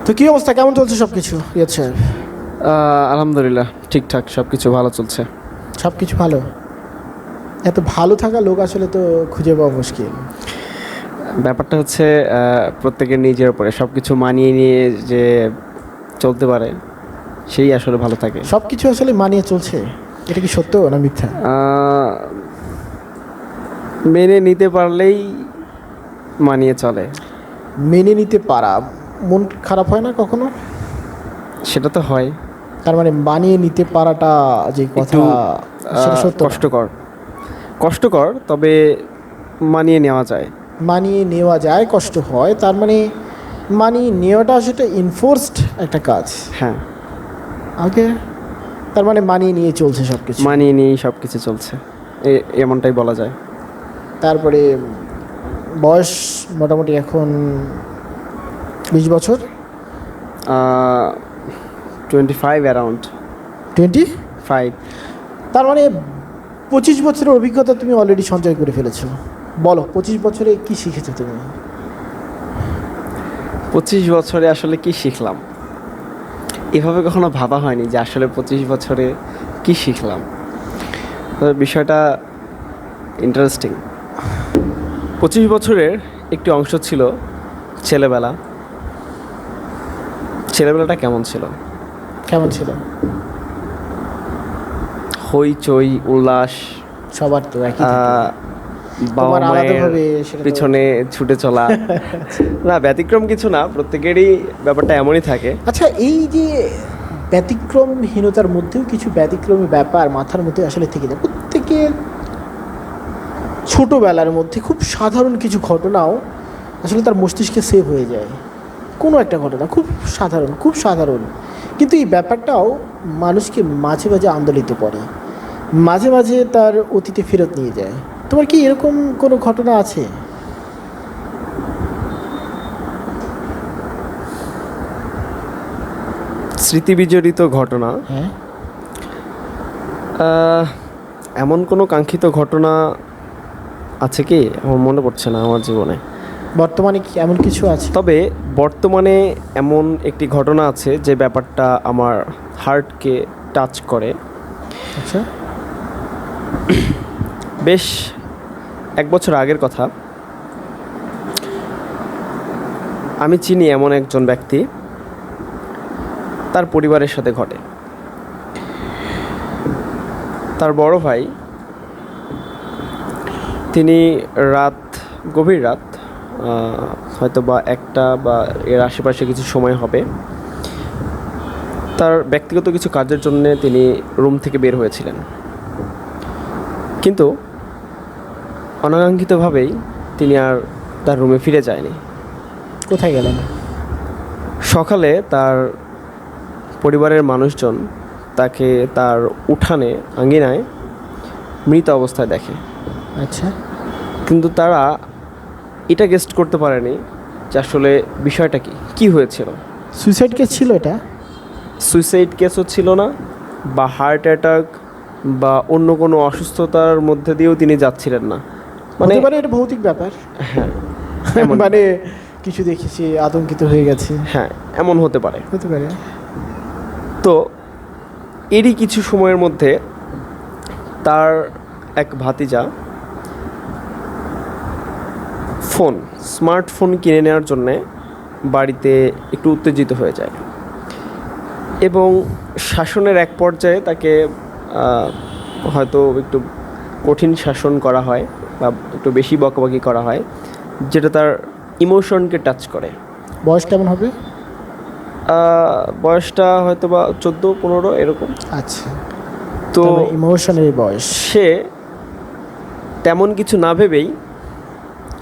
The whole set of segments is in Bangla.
তো কি অবস্থা, কেমন চলছে সব কিছু? ইয়েছে আলহামদুলিল্লাহ ঠিকঠাক সব কিছু ভালো চলছে। সব কিছু ভালো? এত ভালো থাকা লোক আসলে তো খুঁজে পাওয়া মুশকিল। ব্যাপারটা হচ্ছে প্রত্যেকের নিজের উপরে সব কিছু মানিয়ে নিয়ে যে চলতে পারে সেই আসলে ভালো থাকে। সব কিছু আসলে মানিয়ে চলছে, এটা কি সত্য না মিথ্যা? মেনে নিতে পারলেই মানিয়ে চলে। মেনে নিতে পারা, মন খারাপ হয় না কখনো? সেটা তো হয়। তার মানে মানিয়ে নিতে পারাটা যে কথা, একটু সেটা সত্য না। কষ্টকর তবে মানিয়ে নেওয়া যায়। মানিয়ে নেওয়া যায়, কষ্ট হয়, তার মানে মানিয়ে নেওয়াটা সেটা ইনফোর্সড একটা কাজ। হ্যাঁ, ওকে, তার মানে মানিয়ে নিয়ে চলছে সব কিছু। মানিয়ে নিয়েই সব কিছু চলছে, এমনটাই বলা যায়। তারপরে বয়স মোটামুটি এখন 20 বছর। 25 অ্যারাউন্ড 25। তার মানে 25 বছরের অভিজ্ঞতা তুমি অলরেডি সঞ্চয় করে ফেলেছো। বলো, 25 বছরে কি শিখেছো তুমি? 25 বছরে আসলে কি শিখলাম, এভাবে কখনো ভাবা হয়নি যে আসলে 25 বছরে কি শিখলাম। তবে বিষয়টা ইন্টারেস্টিং। 25 বছরের একটি অংশ ছিল ছেলেবেলাটা কেমন ছিল? কেমন ছিল? হইচই উল্লাস, সবার তো একই থাকে। বাবা তোমার মায়ের আলাদাভাবে সেটা তো- পিছনে ছুটে চলা। না, ব্যতিক্রম কিছু না, প্রত্যেকেরই ব্যাপারটা এমনই থাকে। আচ্ছা, এই যে ব্যতিক্রমহীনতার মধ্যেও কিছু ব্যতিক্রমী ব্যাপার মাথার মধ্যে আসলে থেকে যায় প্রত্যেকের। ছোটোবেলার মধ্যে খুব সাধারণ কিছু ঘটনাও আসলে তার মস্তিষ্কে সেভ হয়ে যায়। কোনো একটা ঘটনা খুব সাধারণ, কিন্তু এই ব্যাপারটাও মানুষকে মাঝে মাঝে আন্দোলিত করে, মাঝে মাঝে তার অতীতে ফেরত নিয়ে যায়। তোমার কি এরকম কোনো ঘটনা আছে? স্মৃতিবিজড়িত ঘটনা, হ্যাঁ, এমন কোনো কাঙ্ক্ষিত ঘটনা আছে কি আমার মনে পড়ছে না আমার জীবনে। বর্তমানে কি এমন কিছু আছে? তবে বর্তমানে এমন একটি ঘটনা আছে যে ব্যাপারটা আমার হার্টকে টাচ করে। আচ্ছা, বেশ 1 বছর আগের কথা। আমি চিনি এমন একজন ব্যক্তি, তার পরিবারের সাথে ঘটে। তার বড় ভাই, তিনি গভীর রাত, হয়তো বা 1টা বা এর আশেপাশে কিছু সময় হবে, তার ব্যক্তিগত কিছু কাজের জন্য তিনি রুম থেকে বের হয়েছিলেন। কিন্তু অনাকাঙ্ক্ষিতভাবেই তিনি আর তার রুমে ফিরে যায়নি। কোথায় গেলেন? সকালে তার পরিবারের মানুষজন তাকে তার উঠানে আঙ্গিনায় মৃত অবস্থায় দেখে। আচ্ছা, কিন্তু তারা এটা গেস্ট করতে পারেনি যে আসলে বিষয়টা কি হয়েছিল। সুইসাইড কেস ছিল এটা? সুইসাইড কেসও ছিল না, বা হার্ট অ্যাটাক বা অন্য কোনো অসুস্থতার মধ্যে দিয়েও তিনি যাচ্ছিলেন না। মানে এটা ভৌতিক ব্যাপার। হ্যাঁ, মানে কিছু দেখেছি, আতঙ্কিত হয়ে গেছে। হ্যাঁ, এমন হতে পারে। হতে পারে। তো এরই কিছু সময়ের মধ্যে তার এক ভাতিজা স্মার্টফোন কিনে নেওয়ার জন্যে বাড়িতে একটু উত্তেজিত হয়ে যায় এবং শাসনের এক পর্যায়ে তাকে হয়তো একটু কঠিন শাসন করা হয় বা একটু বেশি বকাবকি করা হয়, যেটা তার ইমোশনকে টাচ করে। বয়স কেমন হবে? বয়সটা হয়তো বা 14-15 এরকম। আচ্ছা, তো ইমোশনের বয়স। সে তেমন কিছু না ভেবেই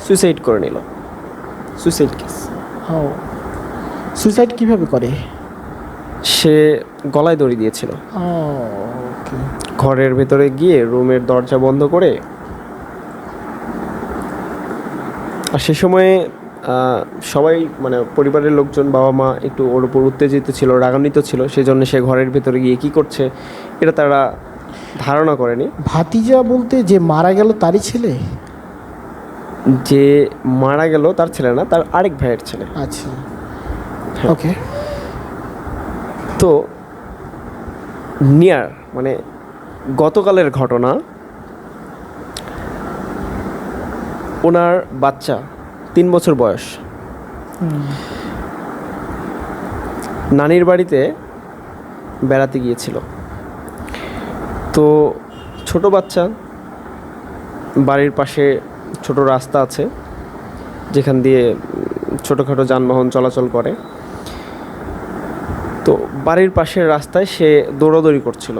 সুইসাইড করে নিল। Suicide case. ও, সুইসাইড কিভাবে করে? সে গলায় দড়ি দিয়েছিল। ওকে। ঘরের ভেতরে গিয়ে রুমের দরজা বন্ধ করে, আর সে সময়ে সবাই মানে পরিবারের লোকজন, বাবা মা একটু ওর উপর উত্তেজিত ছিল, রাগান্বিত ছিল, সেজন্য সে ঘরের ভেতরে গিয়ে কী করছে এটা তারা ধারণা করেনি। ভাতিজা বলতে যে মারা গেল তারই ছেলে? যে মারা গেল তার ছেলে না, তার আরেক ভাইয়ের ছেলে। আচ্ছা, ওকে। তো নিয়ার মানে গতকালের ঘটনা, ওনার বাচ্চা 3 বছর বয়স নানির বাড়িতে বেড়াতে গিয়েছিল। তো ছোট বাচ্চা, বাড়ির পাশে ছোট রাস্তা আছে যেখান দিয়ে ছোটোখাটো যানবাহন চলাচল করে। তো বাড়ির পাশের রাস্তায় সে দৌড়াদৌড়ি করছিল।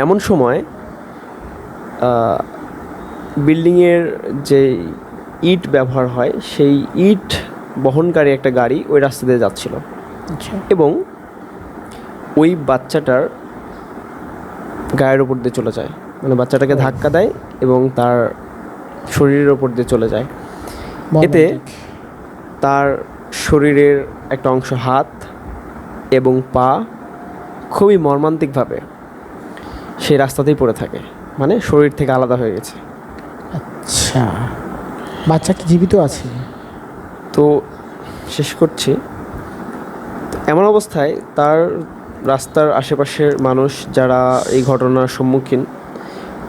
এমন সময় বিল্ডিংয়ের যে ইট ব্যবহার হয় সেই ইট বহনকারী একটা গাড়ি ওই রাস্তা দিয়ে যাচ্ছিল আচ্ছা। এবং ওই বাচ্চাটার গায়ের ওপর দিয়ে চলে যায়, মানে বাচ্চাটাকে ধাক্কা দেয় এবং তার শরীরের ওপর দিয়ে চলে যায়। এতে তার শরীরের একটা অংশ, হাত এবং পা, খুবই মর্মান্তিকভাবে সেই রাস্তাতেই পড়ে থাকে, মানে শরীর থেকে আলাদা হয়ে গেছে। আচ্ছা, বাচ্চা কি জীবিত আছে? তো শেষ করছি, এমন অবস্থায় তার রাস্তার আশেপাশের মানুষ যারা এই ঘটনার সম্মুখীন,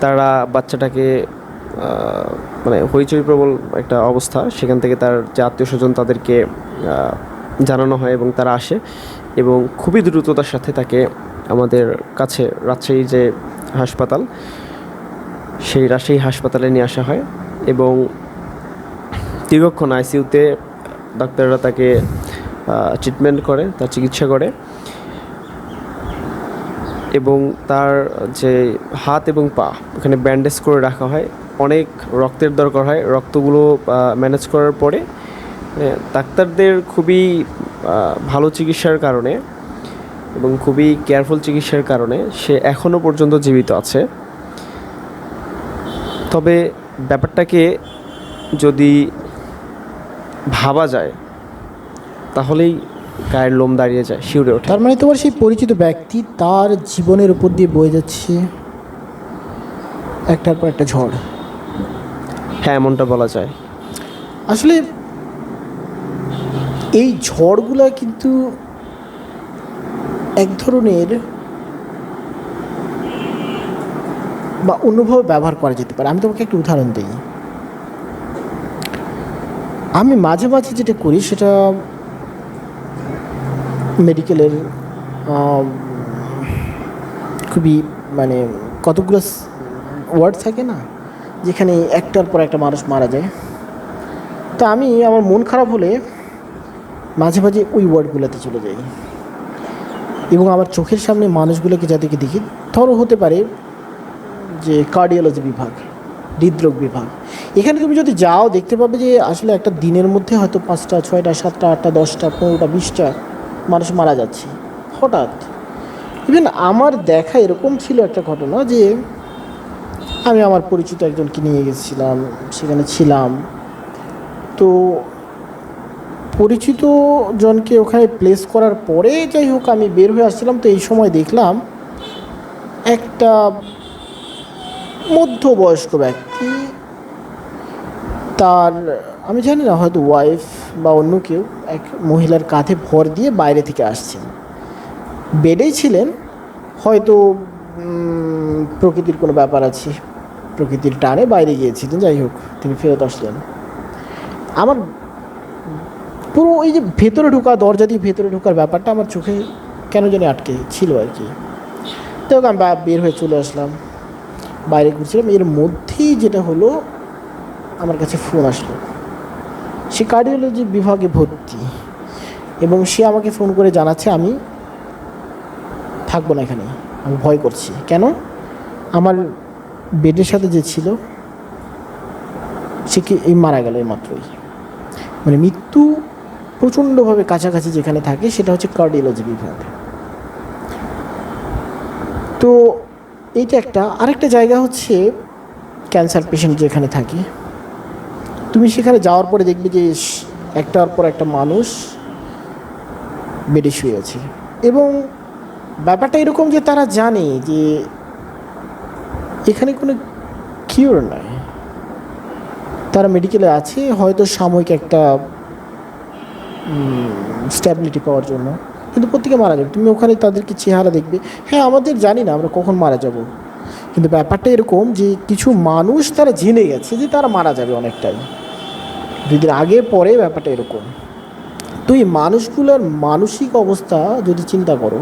তারা বাচ্চাটাকে মানে হইচই প্রবল একটা অবস্থা, সেখান থেকে তার যে আত্মীয় স্বজন তাদেরকে জানানো হয় এবং তারা আসে এবং খুবই দ্রুততার সাথে তাকে আমাদের কাছে রাজশাহী যে হাসপাতাল, সেই রাজশাহী হাসপাতালে নিয়ে আসা হয় এবং দীর্ঘক্ষণ আইসিইউতে ডাক্তাররা তাকে ট্রিটমেন্ট করে, তার চিকিৎসা করে এবং তার যে হাত এবং পা ওখানে ব্যান্ডেজ করে রাখা হয়। অনেক রক্তের দরকার হয়। রক্তগুলো ম্যানেজ করার পরে ডাক্তারদের খুবই ভালো চিকিৎসার কারণে এবং খুবই কেয়ারফুল চিকিৎসার কারণে সে এখনও পর্যন্ত জীবিত আছে। তবে ব্যাপারটাকে যদি ভাবা যায় তাহলেই গায়ের লোম দাঁড়িয়ে যায়, শিউরে ওঠে। তার মানে তোমার সেই পরিচিত ব্যক্তি, তার জীবনের উপর দিয়ে বয়ে যাচ্ছে একটার পর একটা ঝড়। হ্যাঁ, এমনটা বলা যায়। আসলে এই ঝড়গুলো কিন্তু এক ধরনের বা অন্যভাবে ব্যবহার করা যেতে পারে। আমি তোমাকে একটা উদাহরণ দিই। আমি মাঝে মাঝে যেটা করি সেটা মেডিকেলের খুবই মানে কতগুলো ওয়ার্ড থাকে না, যেখানে একটার পর একটা মানুষ মারা যায়। তো আমি আমার মন খারাপ হলে মাঝে মাঝে ওই ওয়ার্ডগুলোতে চলে যাই এবং আমার চোখের সামনে মানুষগুলোকে যাদেরকে দেখি, ধরো হতে পারে যে কার্ডিওলজি বিভাগ, হৃদরোগ বিভাগ, এখানে তুমি যদি যাও দেখতে পাবে যে আসলে একটা দিনের মধ্যে হয়তো 5টা 6টা 7টা 8টা 10টা 15টা 20টা মানুষ মারা যাচ্ছে হঠাৎ। ইভেন আমার দেখা এরকম ছিল একটা ঘটনা যে আমি আমার পরিচিত একজনকে নিয়ে গেছিলাম, সেখানে ছিলাম। তো পরিচিত জনকে ওখানে প্লেস করার পরে যাই হোক আমি বের হয়ে আসছিলাম। তো এই সময় দেখলাম একটা মধ্যবয়স্ক ব্যক্তি, তার আমি জানি না হয়তো ওয়াইফ বা অন্য কেউ, এক মহিলার কাঁধে ভর দিয়ে বাইরে থেকে আসছেন। বেডেই ছিলেন, হয়তো প্রকৃতির কোনো ব্যাপার আছে, প্রকৃতির টানে বাইরে গিয়েছিলেন, যাই হোক তিনি ফেরত আসলেন। আমার পুরো ওই যে ভেতরে ঢোকা, দরজা দিয়ে ভেতরে ঢোকার ব্যাপারটা আমার চোখে কেন জানি আটকে ছিল আর কি। তো আমি বের হয়ে চলে আসলাম, বাইরে ঘুরছিলাম। এর মধ্যেই যেটা হলো, আমার কাছে ফোন আসলো। সে কার্ডিওলজি বিভাগে ভর্তি এবং সে আমাকে ফোন করে জানাচ্ছে আমি থাকবো না এখানে, আমি ভয় করছি। কেন? আমার বেডের সাথে যে ছিল সে কি এই মারা গেল মাত্রই, মানে মৃত্যু প্রচণ্ডভাবে কাছাকাছি যেখানে থাকে সেটা হচ্ছে কার্ডিওলজি বিভাগ। তো এইটা একটা। আরেকটা জায়গা হচ্ছে ক্যান্সার পেশেন্ট যেখানে থাকে, তুমি সেখানে যাওয়ার পরে দেখবে যে একটার পর একটা মানুষ বেডে শুয়ে আছে এবং ব্যাপারটা এরকম যে তারা জানে যে এখানে কোনো কিওর নাই। তারা মেডিকেলে আছে, হয়তো সাময়িক একটা স্ট্যাবিলিটি পাওয়ার জন্য, কিন্তু প্রত্যেকে মারা যাবে। তুমি ওখানে তাদেরকে চেহারা দেখবে, হ্যাঁ আমাদের জানি না আমরা কখন মারা যাব, কিন্তু ব্যাপারটা এরকম যে কিছু মানুষ তারা জেনে গেছে যে তারা মারা যাবে অনেকটাই, 2 দিন আগে পরে ব্যাপারটা এরকম। তো এই মানুষগুলোর মানসিক অবস্থা যদি চিন্তা করো,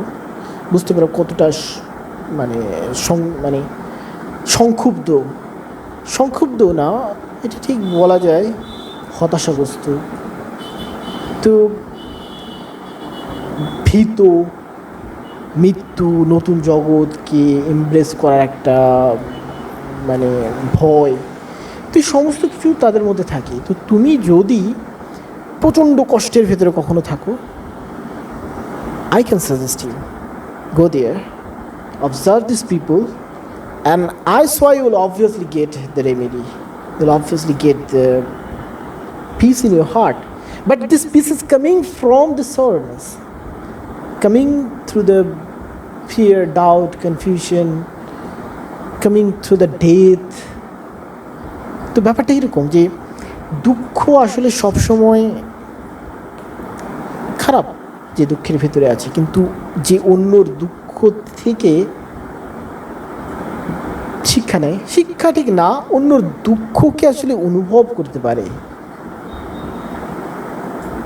বুঝতে পারো কতটা মানে মানে সংক্ষুব্ধ, সংক্ষুব্ধ না এটা ঠিক বলা যায়, হতাশাগ্রস্ত, তো ভীত, মৃত্যু, নতুন জগৎকে এমব্রেস করার একটা মানে ভয়, তো এই সমস্ত কিছু তাদের মধ্যে থাকে। তো তুমি যদি প্রচণ্ড কষ্টের ভেতরে কখনো থাকো, I can suggest you, go there, observe these people, and I swear you will obviously get the remedy. You'll obviously get the peace in your heart. But this peace is coming from the soreness, coming through the fear, doubt, confusion, coming through the death. তো ব্যাপারটা এরকম যে দুঃখ আসলে সবসময় খারাপ, যে দুঃখের ভেতরে আছে, কিন্তু যে অন্যর দুঃখ থেকে শিক্ষা নেয়, শিক্ষা ঠিক না, অন্যর দুঃখকে আসলে অনুভব করতে পারে,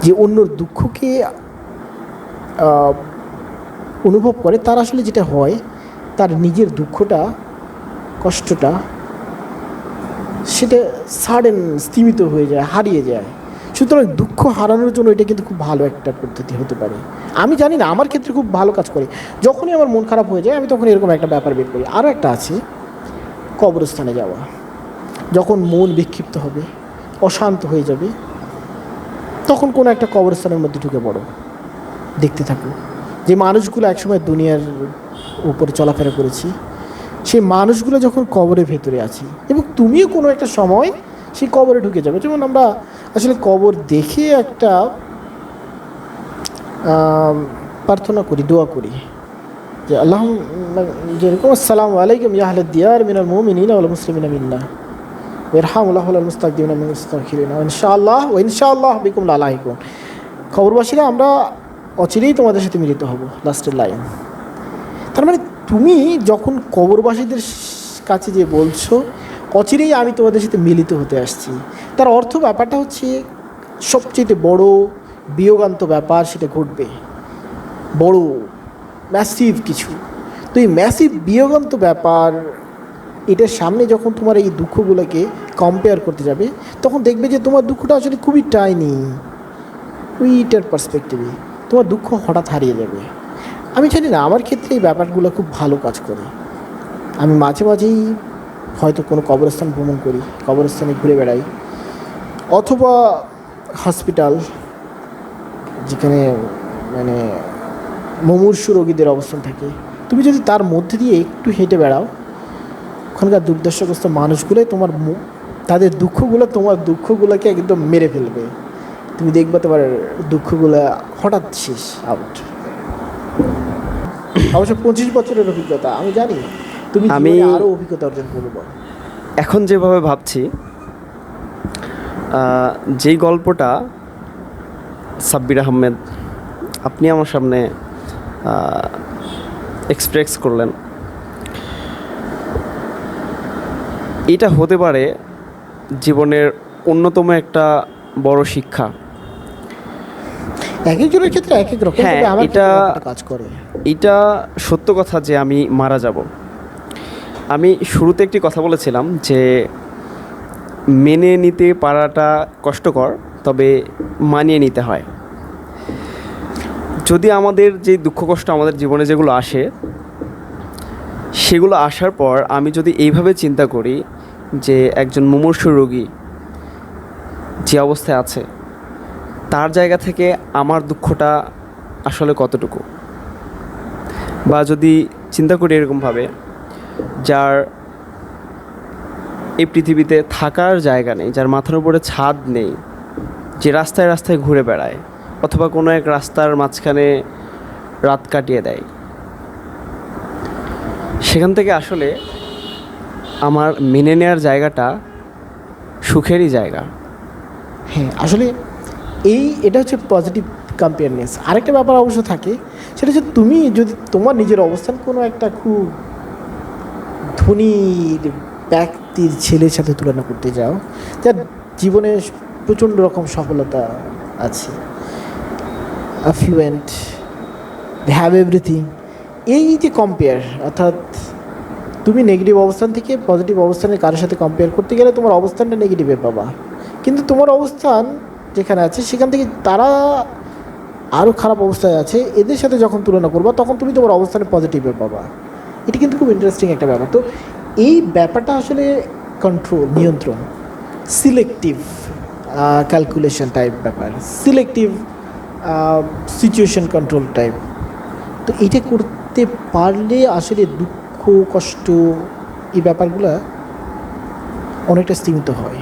যে অন্যর দুঃখকে অনুভব করে, তার আসলে যেটা হয় তার নিজের দুঃখটা, কষ্টটা সেটা সাডেন স্তীমিত হয়ে যায়, হারিয়ে যায়। সুতরাং দুঃখ হারানোর জন্য এটা কিন্তু খুব ভালো একটা পদ্ধতি হতে পারে। আমি জানি না, আমার ক্ষেত্রে খুব ভালো কাজ করে। যখনই আমার মন খারাপ হয়ে যায় আমি তখন এরকম একটা ব্যাপার বের করি। আরও একটা আছে, কবরস্থানে যাওয়া। যখন মন বিক্ষিপ্ত হবে, অশান্ত হয়ে যাবে, তখন কোনো একটা কবরস্থানের মধ্যে ঢুকে পড়ো, দেখতে থাকো যে মানুষগুলো একসময় দুনিয়ার উপরে চলাফেরা করেছি, সেই মানুষগুলো যখন কবরের ভেতরে আছে, এবং তুমিও কোনো একটা সময় সেই কবরে ঢুকে যাবে। যেমন আমরা আসলে কবর দেখে একটা প্রার্থনা করি, দোয়া করি যে আল্লাহ, যেরকম আসসালামু আলাইকুম ইয়া আহলাদ দিয়ার মিনাল মুমিনিনা ওয়াল মুসলিমিনা মিন্না ওয়ারহামুল্লাহু আল মুস্তাকদিমিনা মিনাল মুস্তাগফিরিনা ওয়া ইনশাআল্লাহ বিকুম লালাহিকুন। খবরবাসীরা আমরা অচিরেই তোমাদের সাথে মিলিত হব, লাস্টের লাইন। তার মানে তুমি যখন কবরবাসীদের কাছে যে বলছো অচিরেই আমি তোমাদের সাথে মিলিত হতে আসছি, তার অর্থ ব্যাপারটা হচ্ছে সবচেয়ে বড় বিয়োগান্ত ব্যাপার সেটা ঘটবে, বড় ম্যাসিভ কিছু। তো এই ম্যাসিভ বিয়োগান্ত ব্যাপার, এটার সামনে যখন তোমার এই দুঃখগুলোকে কম্পেয়ার করতে যাবে, তখন দেখবে যে তোমার দুঃখটা আসলে খুবই টাইনি, ওইটার পার্সপেক্টিভে তোমার দুঃখ হঠাৎ হারিয়ে যাবে। আমি জানি না, আমার ক্ষেত্রে এই ব্যাপারগুলো খুব ভালো কাজ করে। আমি মাঝে মাঝেই হয়তো কোনো কবরস্থান ভ্রমণ করি, কবরস্থানে ঘুরে বেড়াই, অথবা হসপিটাল যেখানে মানে মুমূর্ষু রোগীদের অবস্থান থাকে, তুমি যদি তার মধ্যে দিয়ে একটু হেঁটে বেড়াও, ওখানকার দুর্দশাগ্রস্ত মানুষগুলোই তোমার তাদের দুঃখগুলো, তোমার দুঃখগুলোকে একদম মেরে ফেলবে। তুমি দেখবে তোমার দুঃখগুলো হঠাৎ শেষ, আউট। অবশ্য 25 বছরের অভিজ্ঞতা, আমি জানি তুমি আরও অভিজ্ঞতা অর্জন করবো। এখন যেভাবে ভাবছি, যেই গল্পটা সাব্বির আহমেদ আপনি আমার সামনে এক্সপ্রেস করলেন, এটা হতে পারে জীবনের অন্যতম একটা বড় শিক্ষা। এক একজনের ক্ষেত্রে এক এক রকম, হ্যাঁ, এটা কাজ করে। এটা সত্য কথা যে আমি মারা যাব। আমি শুরুতে একটি কথা বলেছিলাম যে মেনে নিতে পারাটা কষ্টকর, তবে মানিয়ে নিতে হয়। যদি আমাদের যে দুঃখ কষ্ট আমাদের জীবনে যেগুলো আসে, সেগুলো আসার পর আমি যদি এইভাবে চিন্তা করি যে একজন মুমূর্ষু রোগী যে অবস্থায় আছে, তার জায়গা থেকে আমার দুঃখটা আসলে কতটুকু, বা যদি চিন্তা করি এরকমভাবে, যার এই পৃথিবীতে থাকার জায়গা নেই, যার মাথার উপরে ছাদ নেই, যে রাস্তায় রাস্তায় ঘুরে বেড়ায়, অথবা কোনো এক রাস্তার মাঝখানে রাত কাটিয়ে দেয়, সেখান থেকে আসলে আমার মেনে নেওয়ার জায়গাটা সুখেরই জায়গা। হ্যাঁ, আসলে এটা হচ্ছে পজিটিভ কম্পেয়ারনেস। আরেকটা ব্যাপার অবশ্য থাকে, সেটা হচ্ছে তুমি যদি তোমার নিজের অবস্থান কোনো একটা খুব ধনীর ব্যক্তির ছেলের সাথে তুলনা করতে যাও, যার জীবনে প্রচণ্ড রকম সফলতা আছে, অ্যাফ্লুয়েন্ট, দে হ্যাভ এভরিথিং, এই যে কম্পেয়ার, অর্থাৎ তুমি নেগেটিভ অবস্থান থেকে পজিটিভ অবস্থানে কারোর সাথে কম্পেয়ার করতে গেলে তোমার অবস্থানটা নেগেটিভে পাবা, কিন্তু তোমার অবস্থান যেখানে আছে সেখান থেকে তারা আরও খারাপ অবস্থায় আছে, এদের সাথে যখন তুলনা করবা তখন তুমি তোমার অবস্থানে পজিটিভে পাবা। এটা কিন্তু খুব ইন্টারেস্টিং একটা ব্যাপার। তো এই ব্যাপারটা আসলে কন্ট্রোল, নিয়ন্ত্রণ, সিলেক্টিভ ক্যালকুলেশন টাইপ ব্যাপার, সিলেক্টিভ সিচুয়েশন কন্ট্রোল টাইপ। তো এইটা করতে পারলে আসলে দুঃখ, কষ্ট, এই ব্যাপারগুলো অনেকটা স্তীমিত হয়।